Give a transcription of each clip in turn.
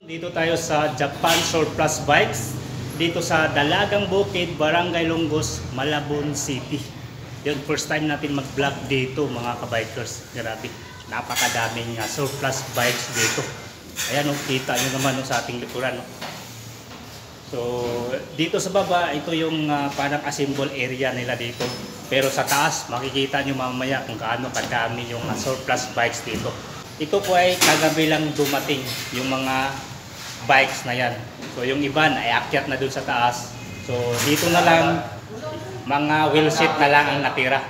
Dito tayo sa Japan Surplus Bikes, dito sa Dalagang Bukid, Barangay Longos, Malabon City. Yun, first time natin mag-vlog dito mga kabikers. Grabe, napakadaming surplus bikes dito. Ayan, kita nyo naman sa ating likuran. So, dito sa baba, ito yung parang assemble area nila dito. Pero sa taas, makikita nyo mamaya kung gaano kadami yung surplus bikes dito. Ito po ay kagabi lang dumating yung mga bikes na yan. So yung iba ay akyat na dun sa taas. So dito na lang mga wheel set na lang ang natira.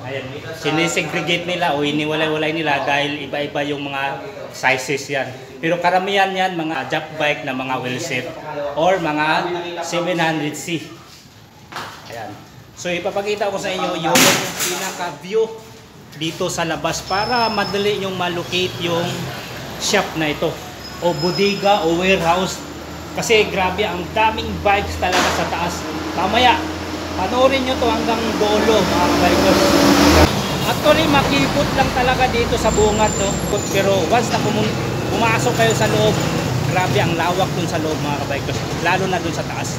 Ayan, sinisegregate nila o iniwalay-walay nila dahil iba-iba yung mga sizes yan. Pero karamihan yan mga jump bike na mga wheel set or mga 700C. Ayan. So ipapakita ko sa inyo yung pinaka-view dito sa labas para madali yung malocate yung shop na ito o bodega o warehouse, kasi grabe ang daming bikes talaga sa taas. Mamaya panoorin nyo to hanggang dulo mga kabikers. Actually makipot lang talaga dito sa bungad, no? Pero once na pumasok kayo sa loob, grabe ang lawak dun sa loob mga kabikers, lalo na dun sa taas.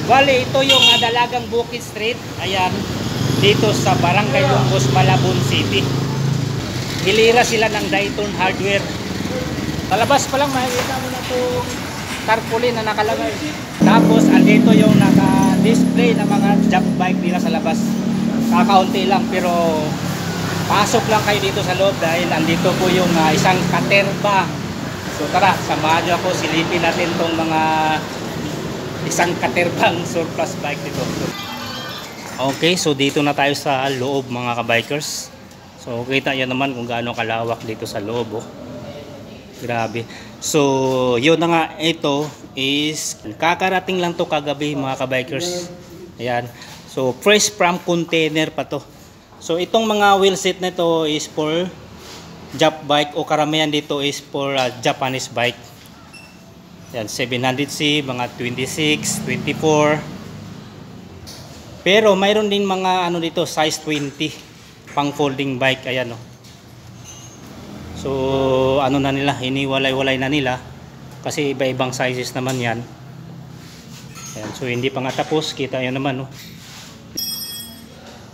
Bali, ito yung Dalagang Bukid Street. Ayan, dito sa Barangay Longos, Malabon City. Hilira sila ng Dayton Hardware. Palabas pa lang makikita mo na itong tarpaulin na nakalagay. Tapos andito yung naka-display na mga jump bike nila sa labas. Kakaunti lang pero pasok lang kayo dito sa loob dahil andito po yung isang katerba. So tara, samahan nyo ako, silipin natin itong mga isang katerbang surplus bike dito. Okay, so dito na tayo sa loob mga kabikers. So kita nyo naman kung gaano kalawak dito sa loob. Oh. Grabe. So yun na nga, ito is kakarating lang to kagabi mga kabikers. Ayan. So fresh from container pa to. So itong mga wheel set na to is for jump bike o karamihan dito is for Japanese bike. Ayan, 700C, mga 26, 24. Pero mayroon din mga ano dito, size 20 pang folding bike. Ayan, oh. So ano na nila, hiniwalay-walay na nila kasi iba-ibang sizes naman yan. Ayan, so hindi pa nga tapos, kita nyo naman, oh.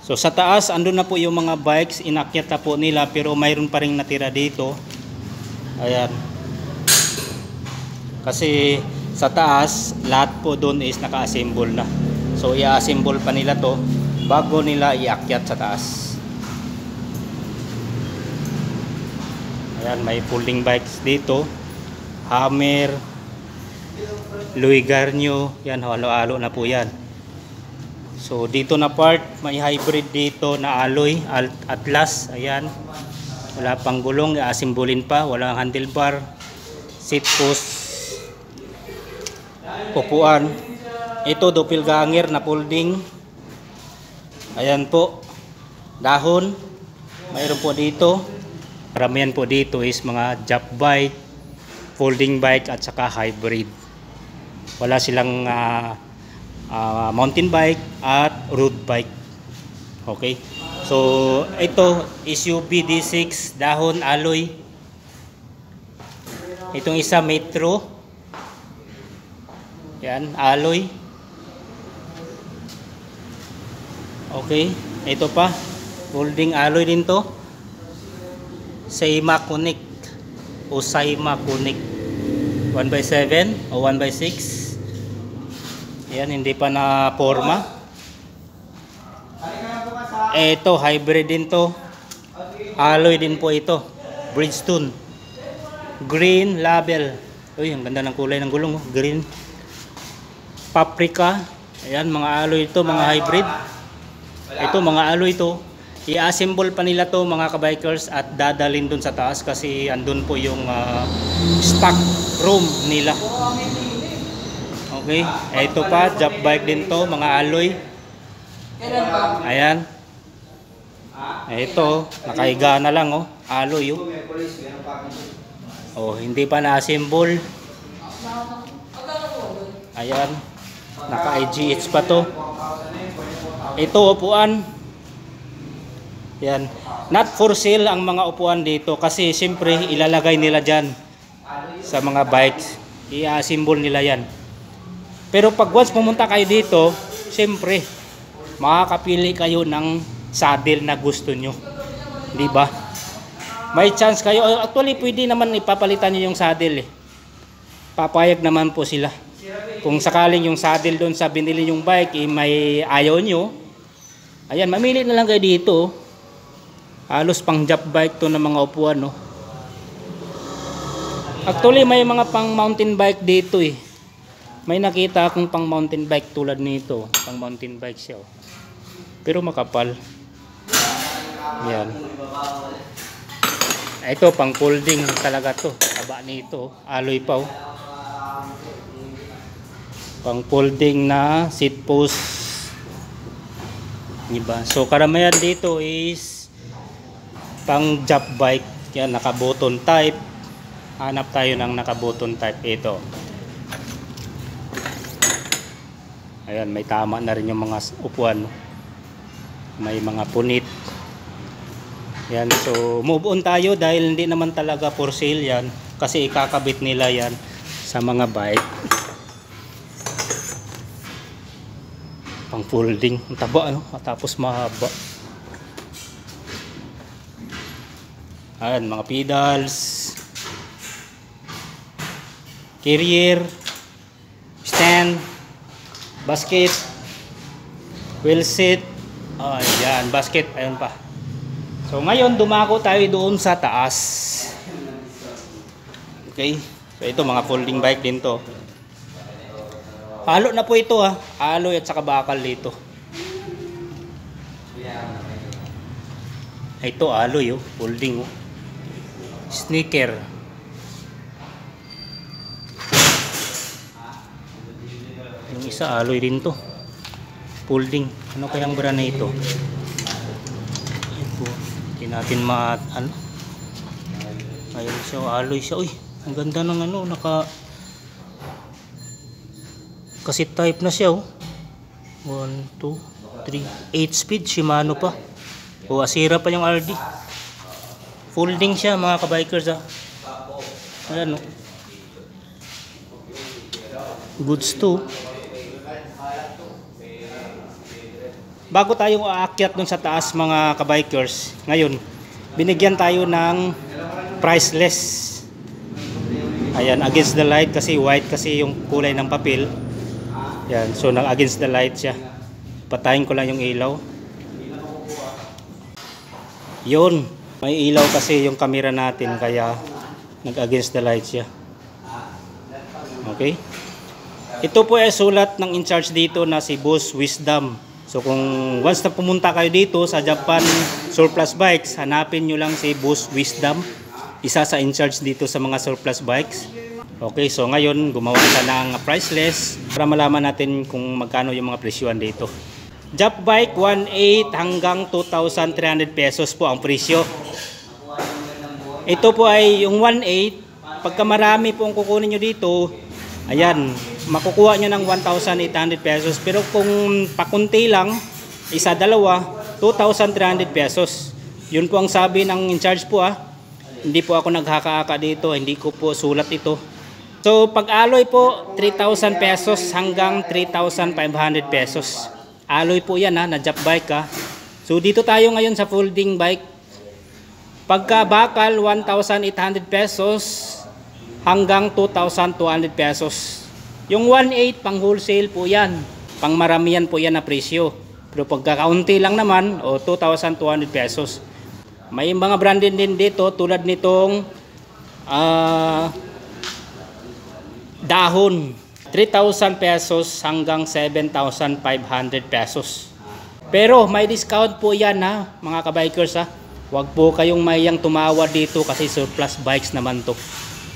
So sa taas andun na po yung mga bikes, inakyat na po nila pero mayroon pa ring natira dito. Ayan, kasi sa taas lahat po doon is naka-assemble na. So i-assemble pa nila to bago nila iakyat sa taas. Ayan, may folding bikes dito, Hammer, Louis Garnio, yan, halo-halo na po yan. So dito na part, may hybrid dito na alloy, Atlas, ayan. Wala pang gulong, i-assemblin pa, walang handlebar, seat post, upuan. Ito doppelganger na folding. Ayan po, dahon, mayroon po dito. Karamihan po dito is mga jump bike, folding bike at saka hybrid. Wala silang mountain bike at road bike. Okay, so ito SUV D6, dahon alloy. Itong isa Metro, yan, alloy. Okay, ito pa folding alloy din to, Saima Connect o Saima Connect 1x7 o 1x6. Yan, hindi pa na forma. Ito hybrid din to, alloy din po ito, Bridgestone green label. Uy, ang ganda ng kulay ng gulong, oh. Green paprika. Ayan, mga alloy ito, mga hybrid. Ito mga alloy ito, i-assemble pa nila to mga kabikers at dadalhin dun sa taas kasi andun po yung stock room nila. Okay, ito pa jump bike din to, mga alloy. Ayan, ito nakahiga na lang, oh, alloy, oh. Oh, hindi pa na-assemble. Ayan, naka IGH pa to. Ito upuan. Yan. Not for sale ang mga upuan dito kasi siyempre ilalagay nila dyan sa mga bikes. I-assemble nila yan. Pero pag once pumunta kayo dito, siyempre makakapili kayo ng saddle na gusto nyo. Di ba? May chance kayo. Actually, pwede naman ipapalitan nyo yung saddle eh. Papayag naman po sila. Kung sakaling yung saddle doon sa binili yung bike, may ayaw nyo, ayan, mamili na lang kayo dito. Halos pang job bike to ng mga upuan, no? Actually, may mga pang mountain bike dito eh. May nakita akong pang mountain bike tulad nito. Pang mountain bike siya. Pero makapal. Yan. Ito, pang folding talaga to. Taba nito. Alloy pa, oh. Pang folding na seat post. Diba? So karamihan dito is pang job bike. Yan, naka button type. Hanap tayo ng naka button type. Ito. Ayan, may tama na rin yung mga upuan. May mga punit. Yan, so move on tayo dahil hindi naman talaga for sale yan. Kasi ikakabit nila yan sa mga bike. Pang folding, ang taba, ano? Tapos mahaba. Ayan, mga pedals, carrier, stand, basket, wheel seat. Ayan, basket, ayun pa. So ngayon dumako tayo doon sa taas. Okay, so ito mga folding bike din to. Halo na po ito, ha. Alloy at saka bakal dito. Ito alloy, oh. Folding, oh. Sneaker. Yung isa alloy din to. Folding. Ano kayang brand na ito? Hindi natin ano. Ayun siya, alloy siya. Uy, ang ganda ng ano, kasi type na siya, oh. 1, 2, 3, 8 speed, Shimano pa. O, asira pa yung RD. Folding siya, mga kabikers, ah. Ayan, oh. Goods to. Bago tayong aakyat dun sa taas, mga kabikers, ngayon, binigyan tayo ng priceless. Ayan, against the light kasi white kasi yung kulay ng papel. Yan, so nag-against the light siya. Patayin ko lang yung ilaw. Yun, may ilaw kasi yung camera natin kaya nag-against the light siya. Okay? Ito po ay sulat ng in-charge dito na si Boss Wisdom. So kung once na pumunta kayo dito sa Japan Surplus Bikes, hanapin nyo lang si Boss Wisdom. Isa sa in-charge dito sa mga surplus bikes. Okay, so ngayon gumawa ka ng priceless para malaman natin kung magkano yung mga presyuan dito. Job bike 1.8 hanggang 2,300 pesos po ang presyo. Ito po ay yung 1.8. Pagka marami po ang kukunin nyo dito, ayan, makukuha nyo ng 1,800 pesos. Pero kung pakunti lang, isa, dalawa, 2,300 pesos. Yun po ang sabi ng in-charge po, ah. Hindi po ako naghaka-haka dito, hindi ko po sulat ito. So pag alloy po 3,000 pesos hanggang 3,500 pesos. Alloy po yan, ha, na job bike, ha. So dito tayo ngayon sa folding bike. Pagka bakal 1,800 pesos hanggang 2,200 pesos. Yung 1.8 pang wholesale po yan. Pang maramihan po yan na presyo. Pero pagka kaunti lang naman, o 2,200 pesos. May mga branded din dito tulad nitong dahon, 3,000 pesos hanggang 7,500 pesos. Pero may discount po yan, ha, mga kabikers, ha. Huwag po kayong mayang tumawad dito kasi surplus bikes naman to.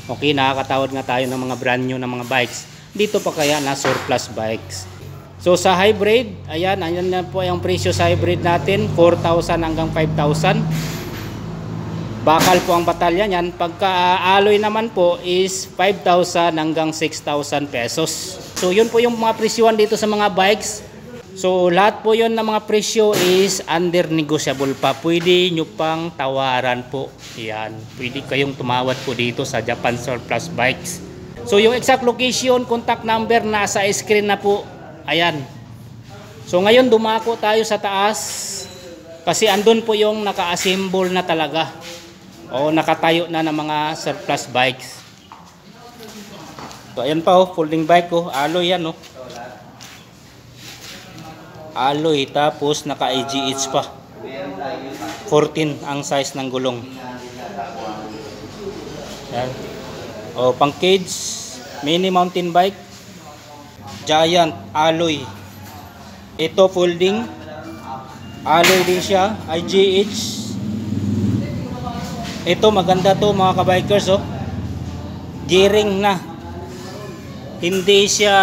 Okay, nakakatawad nga tayo ng mga brand new na mga bikes. Dito pa kaya na surplus bikes. So sa hybrid, ayan na po yung presyo sa hybrid natin, 4,000 hanggang 5,000. Bakal po ang batalya niyan. Pagka alloy naman po is 5,000 hanggang 6,000 pesos. So yun po yung mga presyuan dito sa mga bikes. So lahat po yon na mga presyo is under negotiable pa. Pwede nyo pang tawaran po. Yan. Pwede kayong tumawad po dito sa Japan Surplus Bikes. So yung exact location, contact number nasa screen na po. Ayan. So ngayon dumako tayo sa taas. Kasi andun po yung naka-assemble na talaga. O nakatayo na ng mga surplus bikes. So ayan pa folding bike alloy yan alloy, tapos naka AGH pa. 14 ang size ng gulong. Yan. Pang cage, mini mountain bike, giant alloy. Ito folding alloy din siya, IGH. Ito maganda to mga kabikers gearing na. Hindi siya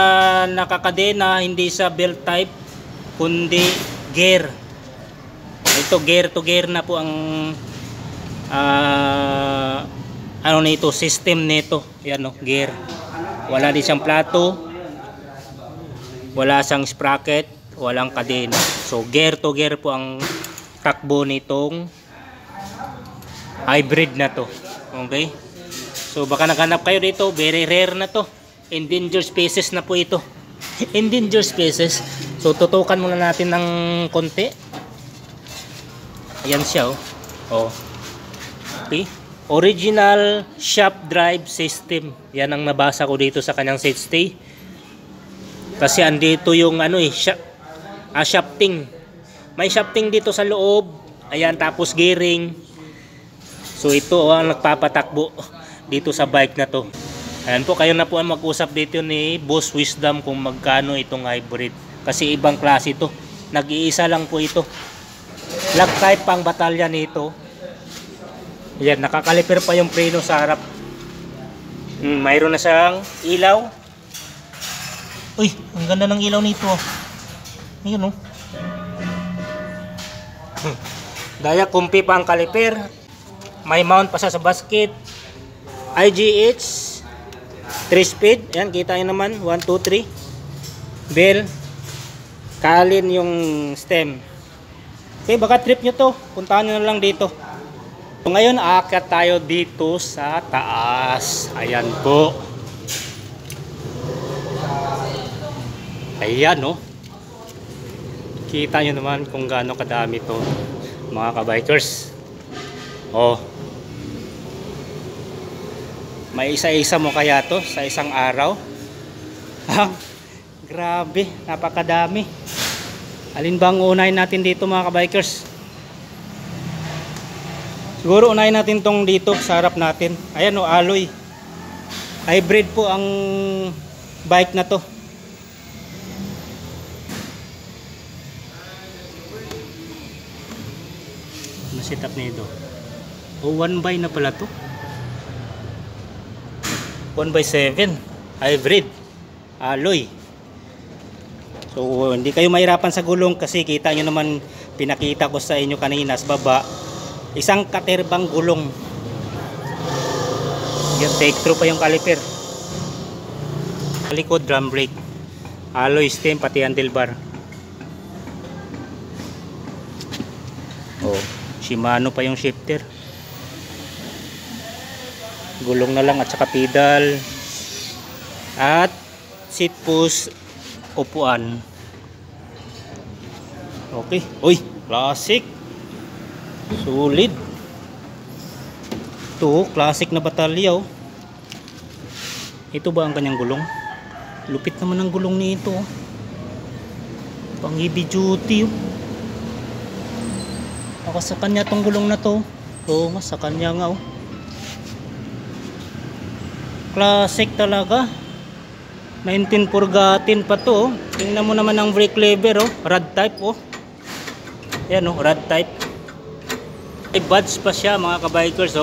nakakadena, hindi siya belt type, kundi gear. Ito gear to gear na po ang ano nito, system nito. Yan gear. Wala din siyang plato, wala siyang sprocket, walang kadena. So gear to gear po ang takbo nitong hybrid na to. Okay? So baka naghanap kayo dito, very rare na to. Endangered species na po ito. Endangered species. So tutukan muna natin ng konti. Ayan siya Okay. Original shaft drive system. Yan ang nabasa ko dito sa kanyang set stay. Kasi andito yung shafting. May shafting dito sa loob. Ayan, tapos gearing. So ito ang nagpapatakbo dito sa bike na to. Ayan po, kayo na po ang mag-usap dito ni Boss Wisdom kung magkano itong hybrid. Kasi ibang klase ito. Nag-iisa lang po ito. Lock type pang batalya nito. Ayan, nakakaliper pa yung preno sa harap. Mayroon na siyang ilaw. Uy, ang ganda ng ilaw nito. Ayun Daya kumpi pa ang kaliper. May mount pa sa basket. IGH 3 speed, yan kita nyo naman 1, 2, 3 bell, kalin yung stem. Okay, baka trip nyo to, puntahan nyo na lang dito. So, ngayon aakyat tayo dito sa taas. Ayan po. Ayan kita nyo naman kung gaano kadami to mga kabikers. May isa-isa mo kaya to sa isang araw? Grabe, napakadami. Alin bang unahin natin dito mga kabikers? Siguro unahin natin tong dito sa harap natin. Ayan alloy. Hybrid po ang bike na to. Set up nito. 1x na pala to. 1x7 hybrid alloy. So hindi kayo mahirapan sa gulong kasi kita nyo naman, pinakita ko sa inyo kanina sa baba, isang katerbang gulong. Yan, take through pa yung caliper. Likod drum brake, alloy stem, pati handlebar. Shimano pa yung shifter. Gulong na lang at saka pedal at seat post, upuan. Okay. Uy, classic, solid. Ito classic na batalya Ito ba ang kanyang gulong? Lupit naman ang gulong nito pang heavy duty Sa kanya tong gulong na to. Sa kanya nga classic talaga. 1940 pa to Tingnan mo naman ang brake lever rod type Yan rod type. May buds pa siya mga kabikers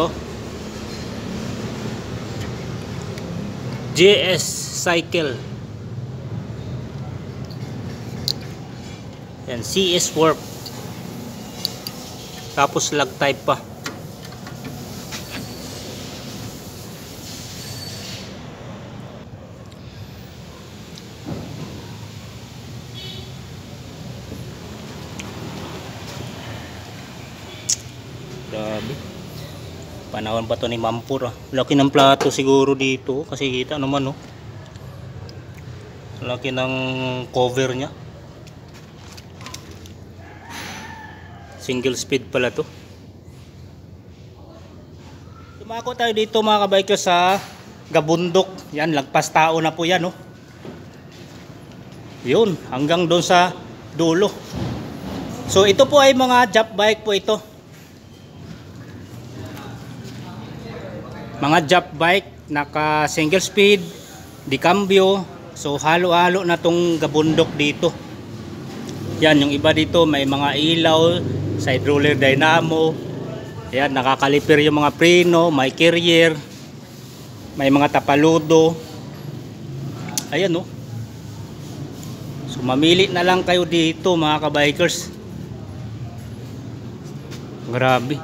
JS cycle. Yan, CS warp. Tapos lug type pa. Grabe. Panahon pa to ni Mampur ah. Laki ng plato siguro dito kasi kita naman oh. Laki ng cover niya. Single speed pala to. Tumako tayo dito mga kabikers sa Gabundok. Yan, lagpas tao na po yan oh. Yun, hanggang doon sa dulo. So ito po ay mga job bike po ito. Mga job bike, naka single speed, di cambio. So halo-halo na tong Gabundok dito. Yan, yung iba dito may mga ilaw, side roller dynamo. Yan, nakakaliper yung mga preno, may carrier, may mga tapaludo. Ayan oh. So mamili na lang kayo dito mga kabikers. Grabe.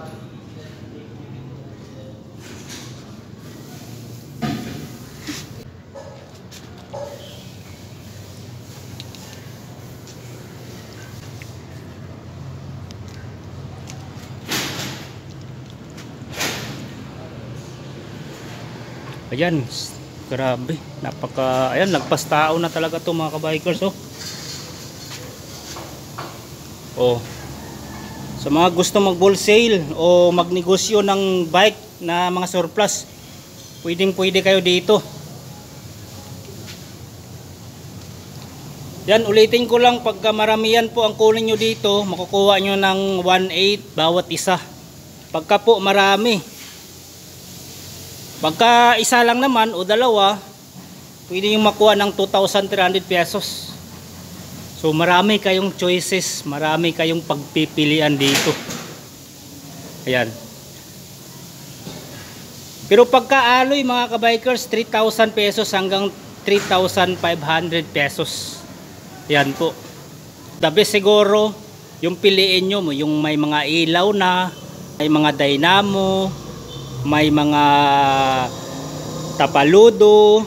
Ayan, grabe, ayan, lagpas tao na talaga to mga kabikers oh. Oh. Sa mga gusto mag-wholesale o magnegosyo ng bike na mga surplus, pwede kayo dito. Yan, ulitin ko lang, pagka maramihan po ang kunin nyo dito, makukuha nyo ng 1.8 bawat isa. Pagka po marami, pagka isa lang naman o dalawa, pwede yung makuha ng 2,300 pesos. So marami kayong choices, marami kayong pagpipilian dito. Ayan. Pero pagka aloy mga kabikers, 3,000 pesos hanggang 3,500 pesos. Yan po. The best siguro, yung piliin nyo, yung may mga ilaw na, may mga dynamo, may mga tapaludo,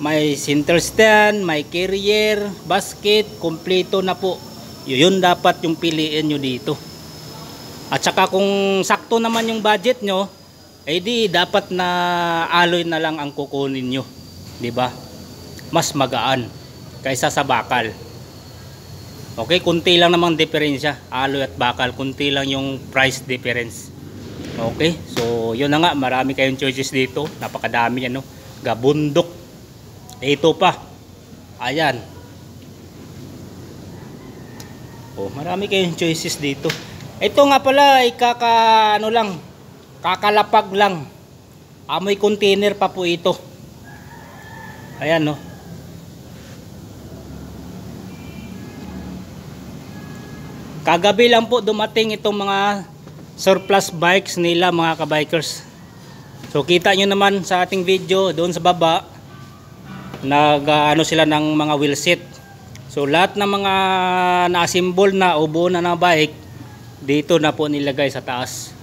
may center stand, may carrier, basket, kompleto na po. Yun dapat yung piliin nyo dito. At saka kung sakto naman yung budget nyo, eh di dapat na alloy na lang ang kukunin nyo, di ba? Mas magaan kaysa sa bakal. Okay, kunti lang namang diferensya, alloy at bakal, kunti lang yung price difference. Okay, so yun na nga, marami kayong choices dito, napakadami yan no. Gabundok. Ito pa. Ayan. Oh, marami kayong choices dito. Ito nga pala ay kakalapag lang. Amoy container pa po ito. Ayan no. Kagabi lang po dumating itong mga surplus bikes nila mga kabikers. So kita nyo naman sa ating video doon sa baba, nag-ano sila ng mga wheel set. So lahat ng mga na-assemble na o buo na bike dito na po nilagay sa taas.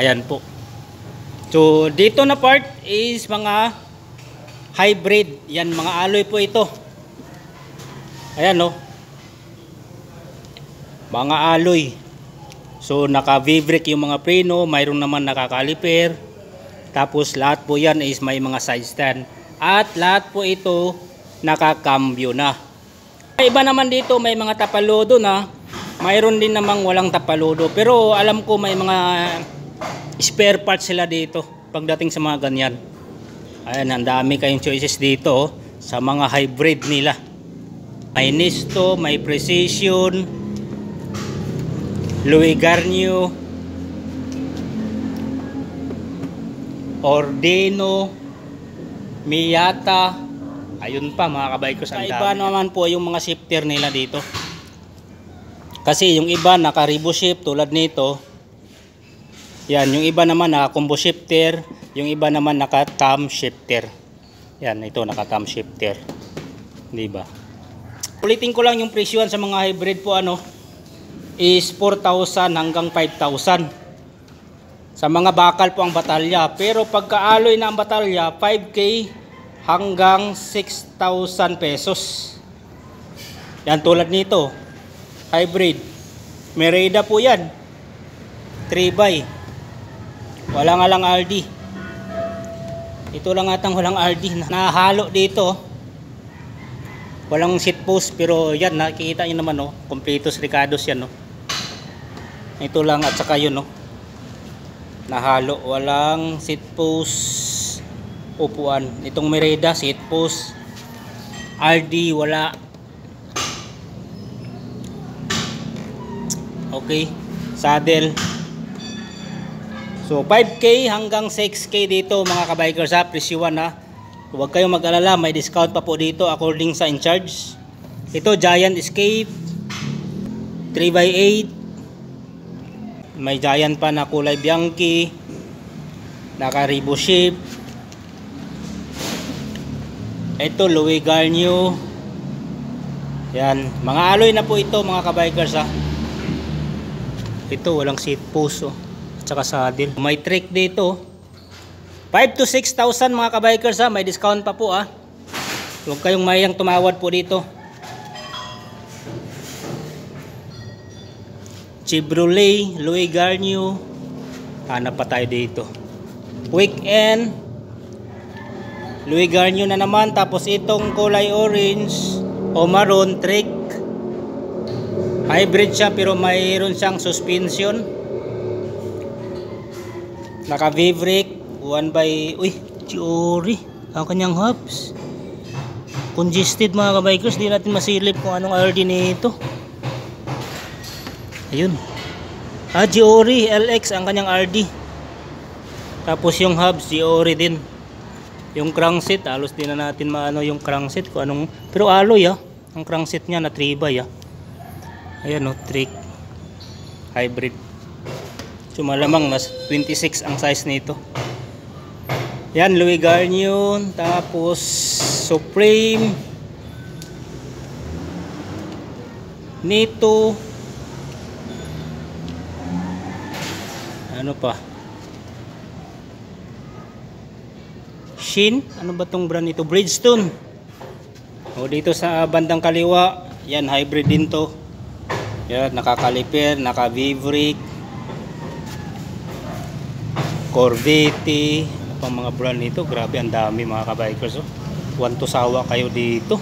Ayan po. So dito na part is mga hybrid. Yan, mga alloy po ito. Ayan no. Mga alloy. So naka V-brake yung mga preno, mayroon naman nakakaliper. Tapos lahat po yan is may mga side stand. At lahat po ito nakakambyo na. Iba naman dito may mga tapaludo na. Mayroon din namang walang tapaludo. Pero alam ko may mga spare parts sila dito pagdating sa mga ganyan. Ayan, ang dami kayong choices dito sa mga hybrid nila. May Nisto, may Precision, Louis Garnier, Ordeno, Miyata. Ayun pa mga kabikers, ang dami. Iba naman po yung mga shifter nila dito. Kasi yung iba naka Revo shift tulad nito. Yan, yung iba naman naka combo shifter, yung iba naman naka thumb shifter. Yan, ito naka thumb shifter. Di ba? Ulitin ko lang yung presyo sa mga hybrid po is 4,000 hanggang 5,000. Sa mga bakal po ang batalya. Pero pagka-alloy na ang batalya, 5K hanggang 6,000 pesos. Yan tulad nito. Hybrid. Merida po yan. 3x. Wala nga lang RD. Ito lang atang walang RD. Nahalo dito. Walang seat post, pero yan, nakikita nyo naman, no? Completos Ricardos yan, no? Ito lang at saka yun, no? Nahalo. Walang seat post upuan. Itong Merida, seat post. RD, wala. Okay. Saddle. So 5K hanggang 6K dito mga kabikers ha, presyuan ha. Huwag kayong mag-alala, may discount pa po dito according sa in charge. Ito Giant Escape 3x8. May Giant pa na kulay Bianchi. Naka Ribo shape. Ito Louis Garnier. Yan, mga alloy na po ito mga kabikers ha. Ito walang seat post oh. Tsaka saddle. May trick dito. 5 to 6,000 mga kabikers ha. May discount pa po ha. Huwag kayong mayang tumawad po dito. Chevrolet, Louis Garnier. Hanap pa tayo dito. Weekend. Louis Garnier na naman. Tapos itong kulay orange o maroon trick. Hybrid siya pero mayroon siyang suspension. Naka V-brake 1x, uy, Giori ang kanyang hubs. Congested mga kabikers, di natin masilip kung anong RD nito. Ayun. Giori LX ang kanyang RD. Tapos yung hubs Giori din. Yung crankset, halos din na natin maano yung crankset kung anong, pero alloy ang crankset niya na 3x Ayan o, trick hybrid. So malamang mas 26 ang size nito. Yan, Louis Garnier. Tapos Supreme. Nito. Ano pa? Shin. Ano ba tong brand nito? Bridgestone. O dito sa bandang kaliwa. Yan, hybrid din to. Yan, nakakaliper, naka V-brake. Corvette, pang mga brand nito, grabe ang dami mga kabikers oh. Want to sawa kayo dito.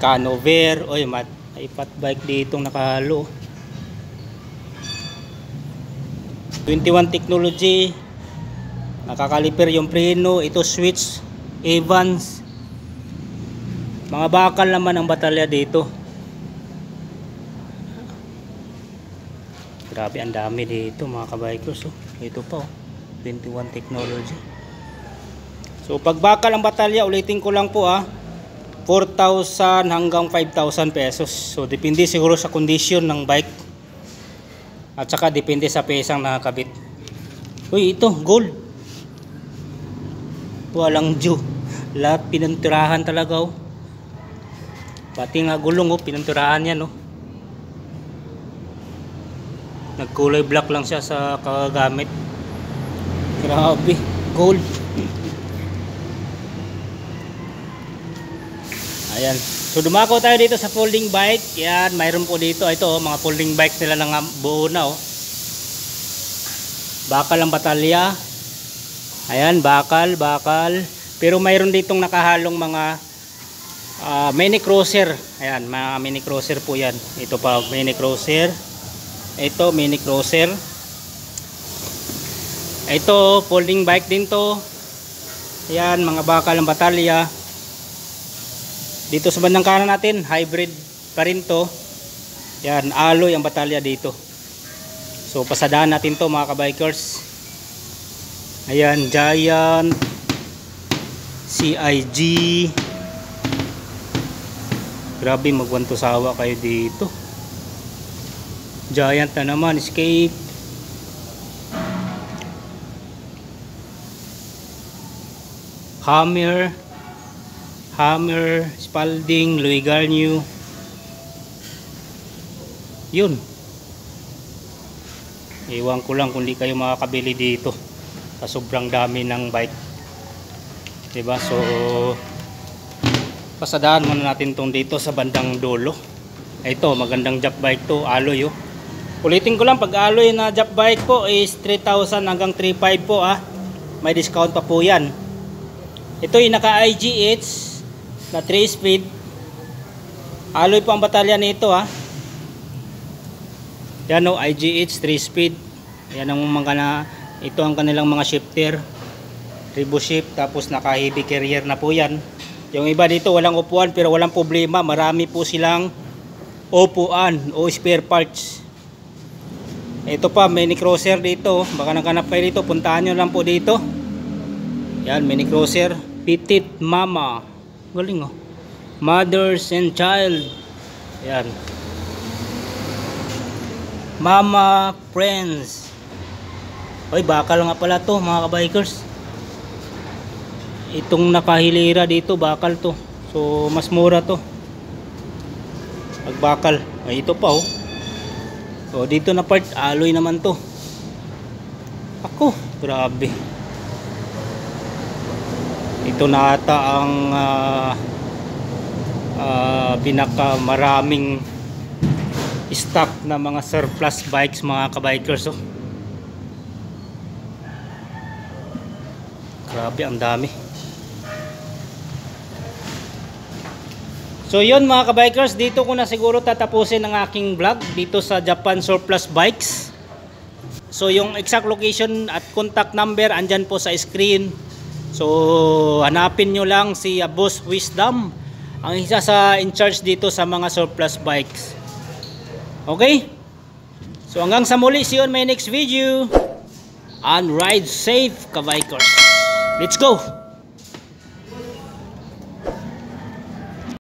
Canover, oy, may fat bike dito nakahalo. 21 Technology, nakakaliper yung preno. Ito switch Evans. Mga bakal naman ang batalya dito. Grabe ang dami dito mga kabikers oh. Ito pa oh, 21 Technology. So pag bakal ang batalya, ulitin ko lang po 4,000 hanggang 5,000 pesos. So depende siguro sa condition ng bike. At saka depende sa pesang nakakabit. Uy, ito gold. Walang due. Lahat pinanturahan talaga oh. Pati nga gulong oh, pinanturahan yan oh. Nagkulay black lang siya sa kagagamit. Grabe, gold. Ayan. So dumako tayo dito sa folding bike. Yan, mayroon po dito. Ito mga folding bikes nila ng buo na oh. Bakal ang batalya. Ayan, bakal. Pero mayroon ditong nakahalong mga mini crosser. Ayan, mga mini crosser po yan. Ito pa, mini crosser. Ito mini crosser. Ito folding bike din to. Ayan, mga bakal ng batalya. Dito sa bandang kanan natin, hybrid pa rin to. Ayan, alloy ang batalya dito. So pasadaan natin to mga kabikers. Ayan, Giant CIG. Grabe, magwanto sawa kayo dito. Giant na naman, Escape. Hammer, Spalding, Louis Garnier. Yun. Iwan ko lang kung di kayo makakabili dito sa sobrang dami ng bike. Diba? So pasadaan muna natin tong dito sa bandang dulo. Ito, magandang jack bike to, alloy oh. Ulitin ko lang, pag alloy na Jap bike po is 3,000 hanggang 3,500 po may discount pa po yan. Ito yung naka IGH na 3 speed. Alloy po ang batalya nito yan o, IGH 3 speed. Yan ang mga ito ang kanilang mga shifter, Revo shift, tapos naka heavy carrier na po yan. Yung iba dito walang upuan, pero walang problema, marami po silang upuan o spare parts. Ito pa, mini crosser dito. Baka naghanap kayo dito, puntahan nyo lang po dito. Yan, mini crosser. Petit Mama. Galing Mothers and Child. Yan. Mama Friends. Oy, bakal nga pala to mga kabikers. Itong nakahilira dito, bakal to. So, mas mura to. Pag bakal. Ay, ito pa So, dito na part, alloy naman to. Ako, grabe. Ito na ata ang pinakamaraming stock na mga surplus bikes mga kabikers. Grabe, ang dami. So yun mga kabikers, dito ko na siguro tatapusin ang aking vlog dito sa Japan Surplus Bikes. So yung exact location at contact number andyan po sa screen. So hanapin nyo lang si Boss Wisdom, ang isa sa in charge dito sa mga surplus bikes. Okay? So hanggang sa muli, see you on my next video. And ride safe kabikers. Let's go!